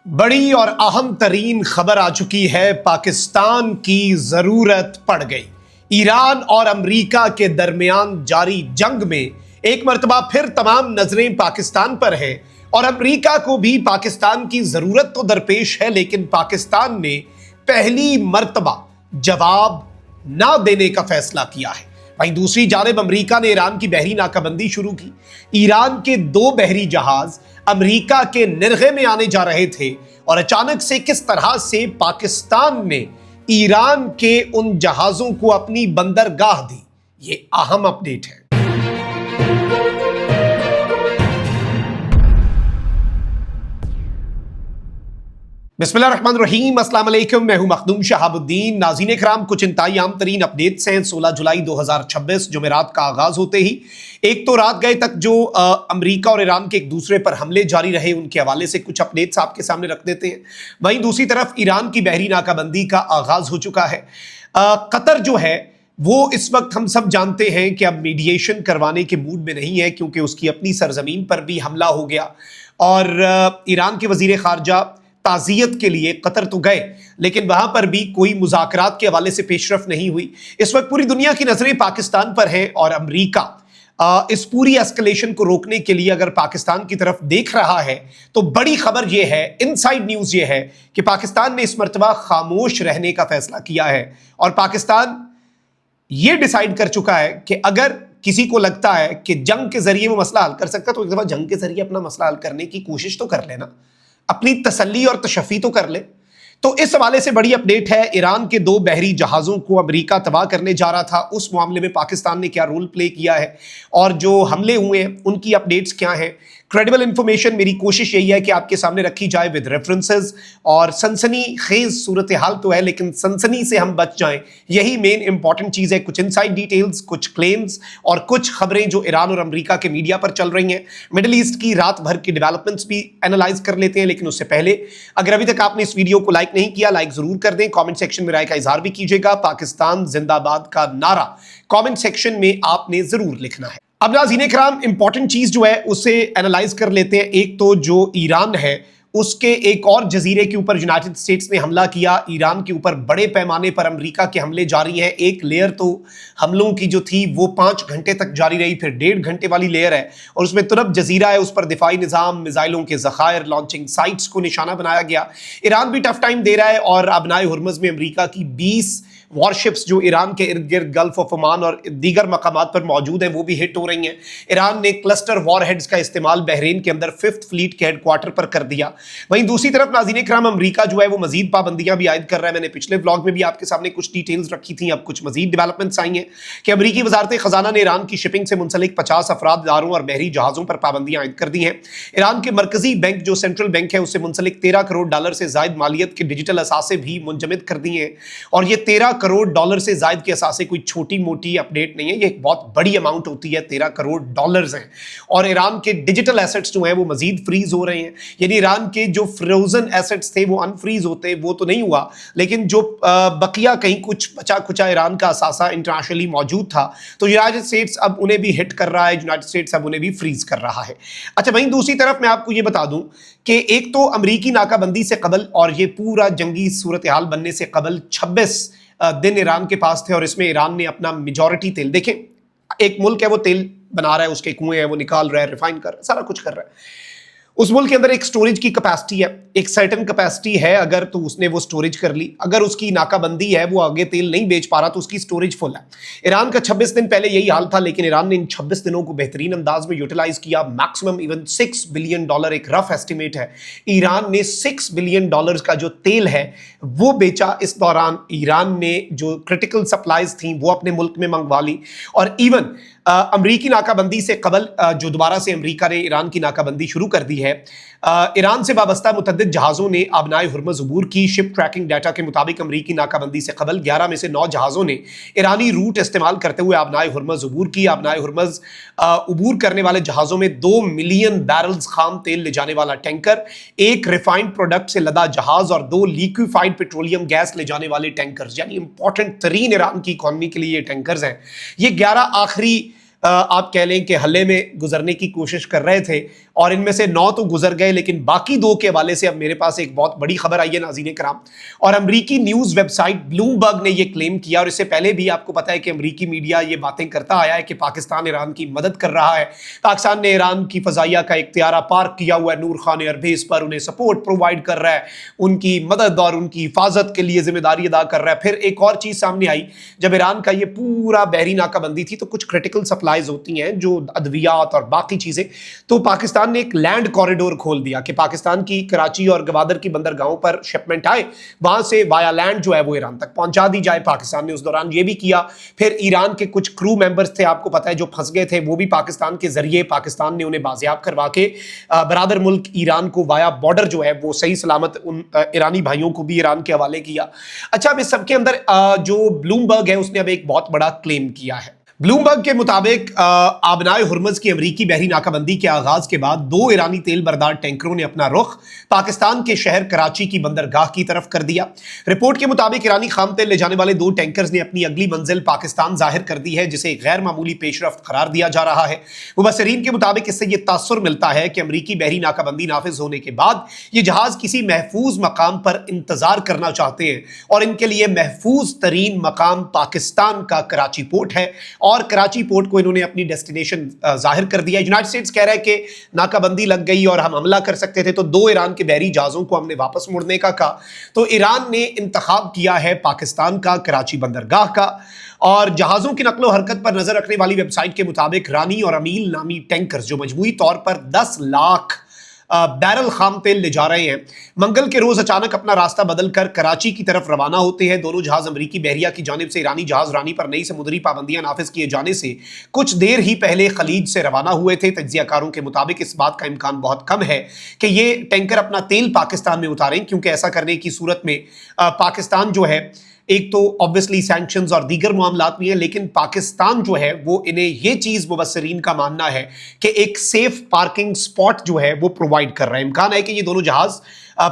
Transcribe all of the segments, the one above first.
बड़ी और अहम तरीन खबर आ चुकी है। पाकिस्तान की जरूरत पड़ गई। ईरान और अमेरिका के दरमियान जारी जंग में एक मर्तबा फिर तमाम नजरें पाकिस्तान पर है और अमेरिका को भी पाकिस्तान की जरूरत तो दरपेश है, लेकिन पाकिस्तान ने पहली मर्तबा जवाब ना देने का फैसला किया है। वहीं दूसरी जानिब अमेरिका ने ईरान की बहरी नाकाबंदी शुरू की। ईरान के 2 बहरी जहाज अमेरिका के निरखे में आने जा रहे थे और अचानक से किस तरह से पाकिस्तान ने ईरान के उन जहाजों को अपनी बंदरगाह दी, ये अहम अपडेट है। बिस्मिल्लाहिर्रहमानिर्रहीम, अस्सलाम वालेकुम। मैं हूं मखदूम शहाबुद्दीन। नाज़रीन इकराम, कुछ इंतहाई आम तरीन अपडेट्स हैं 16 जुलाई 2026 जुमेरात का आगाज होते ही। एक तो रात गए तक जो अमेरिका और ईरान के एक दूसरे पर हमले जारी रहे, उनके हवाले से कुछ अपडेट्स आपके सामने रख देते हैं। वहीं दूसरी तरफ ईरान की बहरी नाकाबंदी का आगाज हो चुका है। कतर जो है वो इस वक्त हम सब जानते हैं कि अब मीडिएशन करवाने के मूड में नहीं है, क्योंकि उसकी अपनी सरजमीन पर भी हमला हो गया और ईरान के वजीर खारजा ताज़ियत के लिए कतर तो गए, लेकिन वहां पर भी कोई मुज़ाकरात के हवाले से पेशरफ नहीं हुई। इस वक्त पूरी दुनिया की नजरें पाकिस्तान पर हैं और अमेरिका इस पूरी एस्केलेशन को रोकने के लिए अगर पाकिस्तान की तरफ देख रहा है तो बड़ी खबर यह है, इनसाइड न्यूज यह है कि पाकिस्तान ने इस मर्तबा खामोश रहने का फैसला किया है और पाकिस्तान यह डिसाइड कर चुका है कि अगर किसी को लगता है कि जंग के जरिए वो मसला हल कर सकता है तो एक दफा जंग के जरिए अपना मसला हल करने की कोशिश तो कर लेना, अपनी तसल्ली और तशफ़ी तो कर ले। तो इस हवाले से बड़ी अपडेट है। ईरान के 2 बहरी जहाज़ों को अमेरिका तबाह करने जा रहा था, उस मामले में पाकिस्तान ने क्या रोल प्ले किया है और जो हमले हुए हैं उनकी अपडेट्स क्या हैं। क्रेडिबल इंफॉर्मेशन मेरी कोशिश यही है कि आपके सामने रखी जाए विद रेफरेंसेस, और सनसनी खेज सूरत हाल तो है लेकिन सनसनी से हम बच जाएं, यही मेन इंपॉर्टेंट चीज़ है। कुछ इनसाइड डिटेल्स, कुछ क्लेम्स और कुछ खबरें जो ईरान और अमेरिका के मीडिया पर चल रही हैं। मिडिल ईस्ट की रात भर की डेवलपमेंट्स भी एनालाइज कर लेते हैं, लेकिन उससे पहले अगर अभी तक आपने इस वीडियो को लाइक नहीं किया, लाइक जरूर कर दें। कमेंट सेक्शन में राय का इजहार भी कीजिएगा। पाकिस्तान जिंदाबाद का नारा कमेंट सेक्शन में आपने जरूर लिखना है। अब नाज़रीन इकराम, इंपॉर्टेंट चीज जो है उसे एनालाइज कर लेते हैं। एक तो जो ईरान है उसके एक और जजीरे के ऊपर यूनाइटेड स्टेट्स ने हमला किया। ईरान के ऊपर बड़े पैमाने पर अमेरिका के हमले जारी हैं। एक लेयर तो हमलों की जो थी वो 5 घंटे तक जारी रही, फिर 1.5 घंटे वाली लेयर है और उसमें तुरब जजीरा है, उस पर दिफाई निज़ाम, मिसाइलों के ज़खायर, लॉन्चिंग साइट्स को निशाना बनाया गया। ईरान भी टफ टाइम दे रहा है और अबनाए हुर्मुज़ में अमेरिका की 20 वॉरशिप्स जो ईरान के इर्द गिर्द गल्फ ऑफ ओमान और दीगर मकामात पर मौजूद हैं वो भी हिट हो रही हैं। ईरान ने क्लस्टर वॉरहेड्स का इस्तेमाल बहरीन के अंदर 5th फ्लीट के हेडक्वार्टर पर कर दिया। वहीं दूसरी तरफ नाज़रीन इकराम, अमेरिका जो है वो मजीद पाबंदियां भी आयद कर रहा है। मैंने पिछले व्लॉग में भी आपके सामने कुछ डिटेल्स रखी थी, अब कुछ मजीद डेवलपमेंट्स आई हैं कि अमेरिकी वजारत खजाना ने ईरान की शिपिंग से मुंसलिक 50 अफरादारों और बहरी जहाज़ों पर पाबंदियां आयद कर दी हैं। ईरान के मरकजी बैंक जो सेंट्रल बैंक है उससे मुंसलिक $13 करोड़ से जायद मालियत के डिजिटल असासे भी मुंजमद कर दिए हैं और ये $13 करोड़ से जायद के असासे कोई छोटी मोटी अपडेट नहीं है, ये एक बहुत बड़ी अमाउंट होती है। $13 करोड़ हैं और ईरान के डिजिटल एसेट्स जो हैं वो मजीद फ्रीज हो रहे हैं। यानी ईरान के जो फ्रोजन एसेट्स थे वो अनफ्रीज होते, वो तो नहीं हुआ, लेकिन जो बकिया कहीं कुछ बचा खुचा ईरान का असासा इंटरनेशनली मौजूद था तो यूनाइटेड स्टेट्स अब उन्हें भी हिट कर रहा है, यूनाइटेड स्टेट्स अब उन्हें भी फ्रीज कर रहा है। अच्छा, वहीं दूसरी तरफ मैं आपको ये बता दूं कि एक तो अमरीकी नाकाबंदी से कबल और ये पूरा जंगी सूरत हाल बनने से कबल 26 दिन ईरान के पास थे और इसमें ईरान ने अपना मेजॉरिटी तेल, देखें एक मुल्क है वो तेल बना रहा है, उसके कुएं हैं वो निकाल रहा है, रिफाइन कर रहा है, सारा कुछ कर रहा है। उस मुल्क के अंदर एक स्टोरेज की कैपेसिटी है, एक सर्टेन कैपेसिटी है, अगर तो उसने वो स्टोरेज कर ली, अगर उसकी नाकाबंदी है वो आगे तेल नहीं बेच पा रहा तो उसकी स्टोरेज फुल है। ईरान का 26 दिन पहले यही हाल था, लेकिन ईरान ने इन 26 दिनों को बेहतरीन अंदाज में यूटिलाइज किया। मैक्सिमम इवन $6 बिलियन, एक रफ एस्टिमेट है, ईरान ने $6 बिलियन का जो तेल है वो बेचा। इस दौरान ईरान ने जो क्रिटिकल सप्लाईज थी वो अपने मुल्क में मंगवा ली और इवन अमरीकी नाकाबंदी से कबल जो दोबारा से अमरीका ने ईरान की नाकाबंदी शुरू कर दी है, ईरान से वाबस्ता मुतअद्दिद जहाज़ों ने अबनाए हुर्मुज़ अबूर की। शिप ट्रैकिंग डाटा के मुताबिक अमरीकी नाकाबंदी से कबल 11 में से 9 जहाज़ों ने ईरानी रूट इस्तेमाल करते हुए अबनाए हुर्मुज़ अबूर की। अबनाए हुर्मुज़ अबूर करने वाले जहाज़ों में 2 मिलियन बैरल्स खाम तेल ले जाने वाला टैंकर, 1 रिफाइंड प्रोडक्ट से लदा जहाज़ और 2 लिक्विफाइड पेट्रोलियम गैस ले जाने वाले टैंकर्स, यानी इंपॉर्टेंट तरीन ईरान की इकॉनमी के लिए ये टैंकर्स हैं। ये 11 आखिरी آپ کہہ لیں کہ حلے میں گزرنے کی کوشش کر رہے تھے اور ان میں سے 9 تو گزر گئے، لیکن باقی 2 کے حوالے سے اب میرے پاس ایک بہت بڑی خبر آئی ہے ناظرین کرام. اور امریکی نیوز ویب سائٹ بلومبرگ نے یہ کلیم کیا، اور اس سے پہلے بھی آپ کو پتا ہے کہ امریکی میڈیا یہ باتیں کرتا آیا ہے کہ پاکستان ایران کی مدد کر رہا ہے. پاکستان نے ایران کی فضائیہ کا ایک طیارہ پارک کیا ہوا ہے نور خان ایئر بیس پر، انہیں سپورٹ پرووائڈ کر رہا ہے، ان کی مدد اور ان کی حفاظت کے لیے ذمہ داری ادا کر رہا ہے. پھر ایک اور چیز سامنے آئی، جب ایران کا یہ پورا بحری ناکہ بندی تھی تو کچھ کرٹیکل سپلائیز ہوتی ہیں جو ادویات اور باقی چیزیں، تو پاکستان نے ایک لینڈ کوریڈور کھول دیا کہ پاکستان کی کراچی اور گوادر کی بندرگاہوں پر شپمنٹ آئے، وہاں سے وایا لینڈ جو ہے وہ ایران تک پہنچا دی جائے. پاکستان نے اس دوران یہ بھی کیا. پھر ایران کے کچھ کرو ممبرز تھے آپ کو پتا ہے جو پھنس گئے تھے، وہ بھی پاکستان کے ذریعے پاکستان نے انہیں بازیاب کروا کے برادر ملک ایران کو وایا بارڈر جو ہے وہ صحیح سلامت ان ایرانی بھائیوں کو بھی ایران کے حوالے کیا. اچھا، اب اس سب کے اندر جو بلومبرگ ہے اس نے اب ایک بہت بڑا کلیم کیا ہے. بلومبرگ کے مطابق آبنائے ہرمز کی امریکی بحری ناکہ بندی کے آغاز کے بعد 2 ایرانی تیل بردار ٹینکروں نے اپنا رخ پاکستان کے شہر کراچی کی بندرگاہ کی طرف کر دیا. رپورٹ کے مطابق ایرانی خام تیل لے جانے والے 2 ٹینکرز نے اپنی اگلی منزل پاکستان ظاہر کر دی ہے، جسے غیر معمولی پیش رفت قرار دیا جا رہا ہے. مبصرین کے مطابق اس سے یہ تاثر ملتا ہے کہ امریکی بحری ناکہ بندی نافذ ہونے کے بعد یہ جہاز کسی محفوظ مقام پر انتظار کرنا چاہتے ہیں، اور ان کے لیے محفوظ ترین مقام پاکستان کا کراچی پورٹ ہے، اور کراچی پورٹ کو انہوں نے اپنی ڈیسٹینیشن ظاہر کر دیا. یونائٹڈ اسٹیٹس کہہ رہا ہے کہ ناکہ بندی لگ گئی اور ہم حملہ کر سکتے تھے تو 2 ایران کے بحری جہازوں کو ہم نے واپس مڑنے کا کہا. تو ایران نے انتخاب کیا ہے پاکستان کا کراچی بندرگاہ کا. اور جہازوں کی نقل و حرکت پر نظر رکھنے والی ویب سائٹ کے مطابق رانی اور امیل نامی ٹینکرز جو مجموعی طور پر 10 لاکھ بیرل خام تیل لے جا رہے ہیں، منگل کے روز اچانک اپنا راستہ بدل کر کراچی کی طرف روانہ ہوتے ہیں. دونوں جہاز امریکی بحریہ کی جانب سے ایرانی جہاز رانی پر نئی سمندری پابندیاں نافذ کیے جانے سے کچھ دیر ہی پہلے خلیج سے روانہ ہوئے تھے. تجزیہ کاروں کے مطابق اس بات کا امکان بہت کم ہے کہ یہ ٹینکر اپنا تیل پاکستان میں اتاریں، کیونکہ ایسا کرنے کی صورت میں پاکستان جو ہے ایک تو obviously سینکشنز اور دیگر معاملات بھی ہیں، لیکن پاکستان جو ہے وہ انہیں یہ چیز مبصرین کا ماننا ہے کہ ایک سیف پارکنگ سپاٹ جو ہے وہ پرووائڈ کر رہا ہے. امکان ہے کہ یہ دونوں جہاز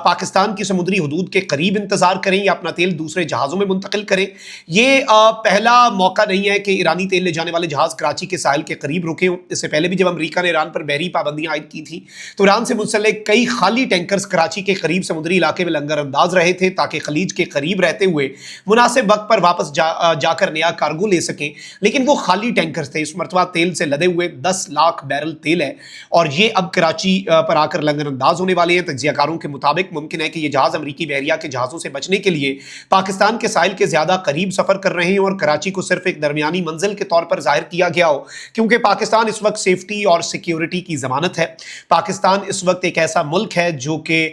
پاکستان کی سمندری حدود کے قریب انتظار کریں یا اپنا تیل دوسرے جہازوں میں منتقل کریں. یہ پہلا موقع نہیں ہے کہ ایرانی تیل لے جانے والے جہاز کراچی کے ساحل کے قریب رکے ہوں. اس سے پہلے بھی جب امریکہ نے ایران پر بحری پابندیاں عائد کی تھیں تو ایران سے منسلک کئی خالی ٹینکرز کراچی کے قریب سمندری علاقے میں لنگر انداز رہے تھے تاکہ خلیج کے قریب رہتے ہوئے مناسب وقت پر واپس جا کر نیا کارگو لے سکیں. لیکن وہ خالی ٹینکرز تھے. اس مرتبہ تیل سے لدے ہوئے 10 لاکھ بیرل تیل ہے اور یہ اب کراچی پر آ کر لنگر انداز ہونے والے ہیں. تجزیہ کاروں کے مطابق ممکن ہے کہ یہ جہاز امریکی بحریہ کے جہازوں سے بچنے کے لیے پاکستان کے ساحل کے زیادہ قریب سفر کر رہے ہیں اور کراچی کو صرف ایک درمیانی منزل کے طور پر ظاہر کیا گیا ہو، کیونکہ پاکستان اس وقت سیفٹی اور سیکیورٹی کی ضمانت ہے. پاکستان اس وقت ایک ایسا ملک ہے جو کہ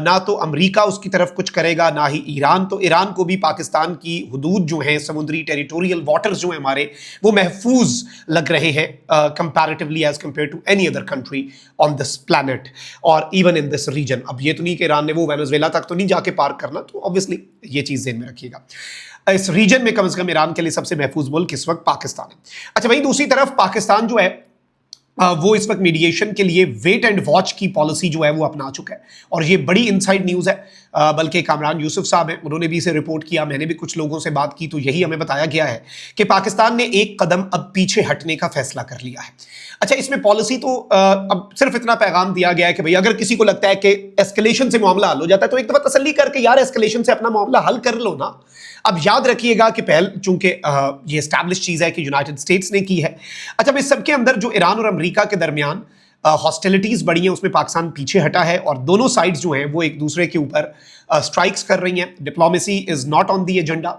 نہ تو امریکہ اس کی طرف کچھ کرے گا نہ ہی ایران. تو ایران کو بھی پاکستان کی حدود جو ہیں سمندری ٹیریٹوریل واٹرز جو ہیں ہمارے وہ محفوظ لگ رہے ہیں comparatively as compared to any other country on this planet or even in this region. اب یہ تو نہیں کہ ایران نے وہ وینزویلا تک تو نہیں جا کے پارک کرنا، تو obviously یہ چیز ذہن میں رکھیے گا. اس ریجن میں کم از کم ایران کے لیے سب سے محفوظ ملک اس وقت پاکستان ہے. اچھا، وہیں دوسری طرف پاکستان جو ہے وہ اس وقت میڈیشن کے لیے ویٹ اینڈ واچ کی پالیسی جو ہے وہ اپنا چکا ہے، اور یہ بڑی انسائیڈ نیوز ہے. بلکہ کامران یوسف صاحب ہیں، انہوں نے بھی اسے رپورٹ کیا، میں نے بھی کچھ لوگوں سے بات کی تو یہی ہمیں بتایا گیا ہے کہ پاکستان نے ایک قدم اب پیچھے ہٹنے کا فیصلہ کر لیا ہے. اچھا، اس میں پالیسی تو اب صرف اتنا پیغام دیا گیا ہے کہ بھئی اگر کسی کو لگتا ہے کہ ایسکلیشن سے معاملہ حل ہو جاتا ہے تو ایک دفعہ تسلی کر کے یار ایسکلیشن سے اپنا معاملہ حل کر لو نا. اب یاد رکھیے گا کہ چونکہ یہ اسٹیبلش چیز ہے کہ یونائٹڈ اسٹیٹس نے کی ہے. اچھا، اب اس سب کے اندر جو ایران اور امریکہ کے درمیان ہاسٹیلٹیز بڑھی ہیں اس میں پاکستان پیچھے ہٹا ہے اور دونوں سائڈز جو ہیں وہ ایک دوسرے کے اوپر اسٹرائکس کر رہی ہیں. Diplomacy is not on the agenda,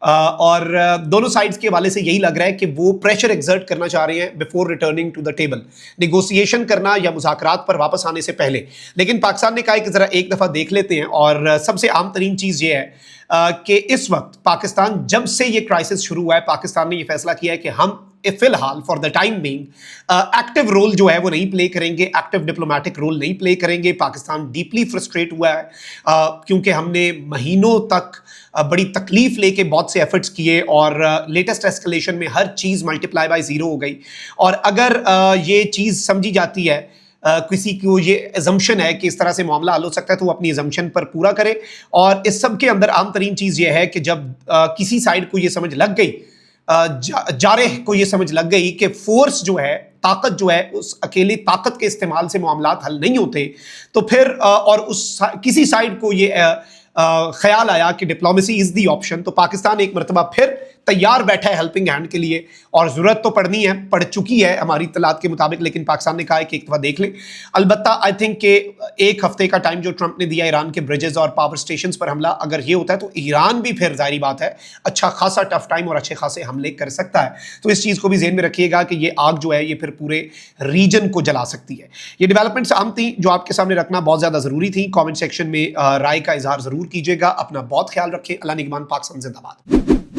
اور دونوں سائڈز کے حوالے سے یہی لگ رہا ہے کہ وہ پریشر ایگزرٹ کرنا چاہ رہے ہیں before returning to the table, negotiation کرنا یا مذاکرات پر واپس آنے سے پہلے. لیکن پاکستان نے کہا کہ ذرا ایک دفعہ دیکھ لیتے ہیں، اور سب سے عام ترین چیز یہ ہے کہ اس وقت پاکستان جب سے یہ کرائسس شروع ہوا ہے پاکستان نے یہ فیصلہ کیا ہے کہ ہم فی الحال for the time being active role جو ہے وہ نہیں پلے کریں گے، ایکٹیو ڈپلومیٹک رول نہیں پلے کریں گے. پاکستان ڈیپلی فرسٹریٹ ہوا ہے کیونکہ ہم نے مہینوں تک بڑی تکلیف لے کے بہت سے ایفرٹس کیے اور لیٹسٹ ایسکلیشن میں ہر چیز ملٹیپلائی بائی 0 ہو گئی. اور اگر یہ چیز سمجھی جاتی ہے، کسی کو یہ ایزمپشن ہے کہ اس طرح سے معاملہ حل ہو سکتا ہے تو وہ اپنی ایزمپشن پر پورا کرے. اور اس سب کے اندر عام ترین چیز یہ ہے کہ جب کسی سائڈ کو یہ سمجھ لگ گئی जारह को ये समझ लग गई कि फोर्स जो है, ताकत जो है, उस अकेली ताकत के इस्तेमाल से मामलात हल नहीं होते, तो फिर और किसी साइड को ये ख्याल आया कि डिप्लोमेसी इज दी ऑप्शन, तो पाकिस्तान एक मरतबा फिर तैयार बैठा है हेल्पिंग हैंड के लिए, और ज़रूरत तो पड़नी है, पड़ चुकी है हमारी इत्तलात के मुताबिक, लेकिन पाकिस्तान ने कहा है कि एक दफ़ा देख लें। अलबत्ता आई थिंक कि एक हफ्ते का टाइम जो ट्रंप ने दिया ईरान के ब्रिजेस और पावर स्टेशन पर हमला, अगर ये होता है तो ईरान भी फिर ज़ाहिर बात है अच्छा खासा टफ टाइम और अच्छे खासे हमले कर सकता है। तो इस चीज़ को भी ज़हन में रखिएगा कि ये आग जो है ये फिर पूरे रीजन को जला सकती है। ये डेवलपमेंट्स अहम थी जो आपके सामने रखना बहुत ज़्यादा ज़रूरी थी। कॉमेंट सेक्शन में राय का इजहार ज़रूर कीजिएगा। अपना बहुत ख्याल रखें। अल्लाह निगहबान। पाकिस्तान जिंदाबाद।